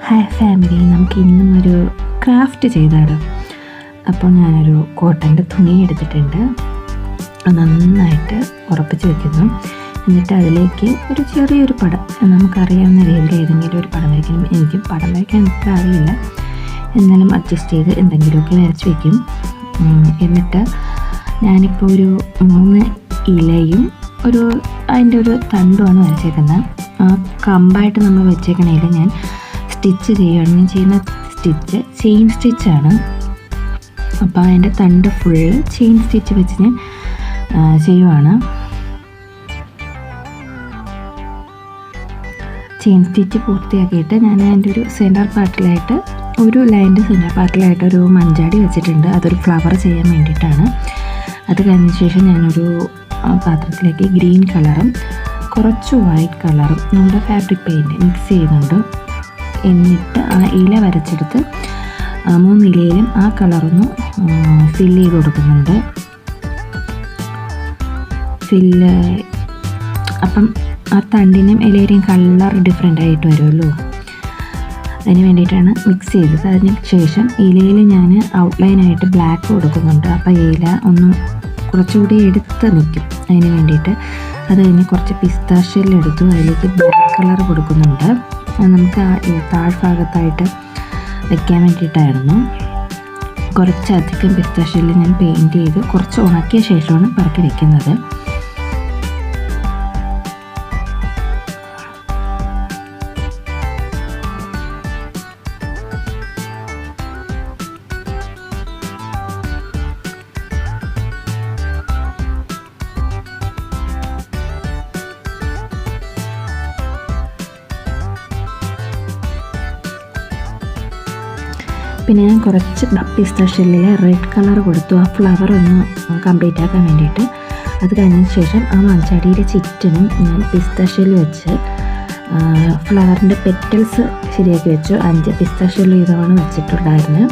Hi family, നമുക്ക് ഇന്നും ഒരു ക്രാഫ്റ്റ് ചെയ്താലോ. അപ്പോൾ ഞാനൊരു കോട്ടൻ്റെ തുണി എടുത്തിട്ടുണ്ട്, നന്നായിട്ട് ഉറപ്പിച്ച് വെക്കുന്നു. എന്നിട്ട് അതിലേക്ക് ഒരു ചെറിയൊരു പടം, നമുക്കറിയാവുന്ന രീതിയിൽ ഏതെങ്കിലും ഒരു പടം വരയ്ക്കണം. എനിക്ക് പടം വരയ്ക്കാൻ ഇത്ര അറിയില്ല, എന്നാലും അഡ്ജസ്റ്റ് ചെയ്ത് എന്തെങ്കിലുമൊക്കെ വരച്ച് വയ്ക്കും. എന്നിട്ട് ഞാനിപ്പോൾ ഒരു 3 ഇലയും അതിൻ്റെ ഒരു തണ്ടുമാണ് വരച്ചേക്കുന്നത്. ആ കമ്പായിട്ട് നമ്മൾ വെച്ചേക്കണേൽ ഞാൻ സ്റ്റിച്ച് ചെയ്യുകയാണ്. ഞാൻ ചെയ്യുന്ന സ്റ്റിച്ച് ചെയിൻ സ്റ്റിച്ചാണ്. അപ്പോൾ അതിൻ്റെ തണ്ട് ഫുള്ള് ചെയിൻ സ്റ്റിച്ച് വെച്ച് ഞാൻ ചെയ്യുവാണ്. ചെയിൻ സ്റ്റിച്ച് പൂർത്തിയാക്കിയിട്ട് ഞാൻ അതിൻ്റെ ഒരു സെൻറ്റർ പാർട്ടിലായിട്ട്, ഒരു ലൈൻ്റെ സെൻറ്റർ പാർട്ടിലായിട്ട് ഒരു മഞ്ചാടി വെച്ചിട്ടുണ്ട്. അതൊരു ഫ്ലവർ ചെയ്യാൻ വേണ്ടിയിട്ടാണ്. അത് കഴിഞ്ഞ ശേഷം ഞാനൊരു പാത്രത്തിലേക്ക് ഗ്രീൻ കളറും കുറച്ച് വൈറ്റ് കളറും നമ്മുടെ ഫാബ്രിക് പെയിൻറ്റ് മിക്സ് ചെയ്യുന്നുണ്ട്. എന്നിട്ട് ആ ഇല വരച്ചെടുത്ത് 3 ഇലയിലും ആ കളറൊന്ന് ഫില്ല് ചെയ്ത് കൊടുക്കുന്നുണ്ട്. അപ്പം ആ തണ്ടിനും ഇലയുടെയും കളർ ഡിഫറെൻ്റ് ആയിട്ട് വരുമല്ലോ, അതിന് വേണ്ടിയിട്ടാണ് മിക്സ് ചെയ്തത്. അതിന് ശേഷം ഇലയിൽ ഞാൻ ഔട്ട്ലൈനായിട്ട് ബ്ലാക്ക് കൊടുക്കുന്നുണ്ട്. അപ്പോൾ ഇല ഒന്ന് കുറച്ചുകൂടി എടുത്ത് നിൽക്കും, അതിന് വേണ്ടിയിട്ട്. അത് കഴിഞ്ഞ് കുറച്ച് പിസ്താഷ്യലെടുത്തു, അതിലേക്ക് ബ്ലാക്ക് കളർ കൊടുക്കുന്നുണ്ട്. നമുക്ക് ആ താഴ്ഭാഗത്തായിട്ട് വയ്ക്കാൻ വേണ്ടിയിട്ടായിരുന്നു. കുറച്ചധികം പിസ്താഷ്യൽ ഞാൻ പെയിൻറ്റ് ചെയ്ത് കുറച്ച് ഉണക്കിയ ശേഷമാണ് പറക്കി വയ്ക്കുന്നത്. പിന്നെ ഞാൻ കുറച്ച് പിസ്താഷ്യലിൽ റെഡ് കളർ കൊടുത്തു, ആ ഫ്ലവർ ഒന്ന് കംപ്ലീറ്റ് ആക്കാൻ വേണ്ടിയിട്ട്. അത് കഴിഞ്ഞതിന് ശേഷം ആ മഞ്ചാടിയുടെ ചുറ്റിനും ഞാൻ പിസ്താഷ്യൽ വെച്ച് ഫ്ലവറിൻ്റെ പെറ്റൽസ് ശരിയാക്കി വെച്ചു. 5 പിസ്താഷ്യൽ വീതമാണ് വെച്ചിട്ടുണ്ടായിരുന്നത്.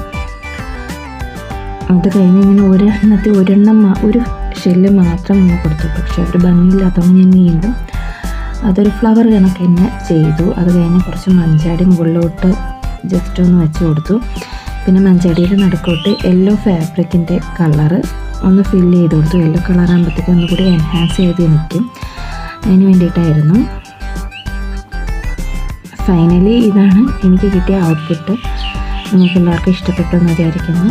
അത് കഴിഞ്ഞ് ഇങ്ങനെ ഒരു ഷെല്ല് മാത്രം ഞാൻ കൊടുത്തു. പക്ഷേ ഒരു ഭംഗിയില്ലാത്തതുകൊണ്ട് ഞാൻ വീണ്ടും അതൊരു ഫ്ലവർ കണക്ക് തന്നെ ചെയ്തു. അത് കഴിഞ്ഞ് കുറച്ച് മഞ്ചാടി മുകളിലോട്ട് ജസ്റ്റ് ഒന്ന് വെച്ച് കൊടുത്തു. പിന്നെ മഞ്ചാടിയുടെ നടുക്കോട്ട് യെല്ലോ ഫാബ്രിക്കിൻ്റെ കളറ് ഒന്ന് ഫില്ല് ചെയ്ത് കൊടുത്തു. യെല്ലോ കളറാകുമ്പോഴത്തേക്കും ഒന്നുകൂടി എൻഹാൻസ് ചെയ്ത് നിൽക്കും, അതിന് വേണ്ടിയിട്ടായിരുന്നു. ഫൈനലി ഇതാണ് എനിക്ക് കിട്ടിയ ഔട്ട്പുട്ട്. നിങ്ങൾക്ക് എല്ലാവർക്കും ഇഷ്ടപ്പെട്ടു എന്ന് വിചാരിക്കുന്നു.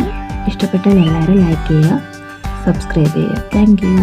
ഇഷ്ടപ്പെട്ടാൽ എല്ലാവരും ലൈക്ക് ചെയ്യുക, സബ്സ്ക്രൈബ് ചെയ്യുക. Thank you.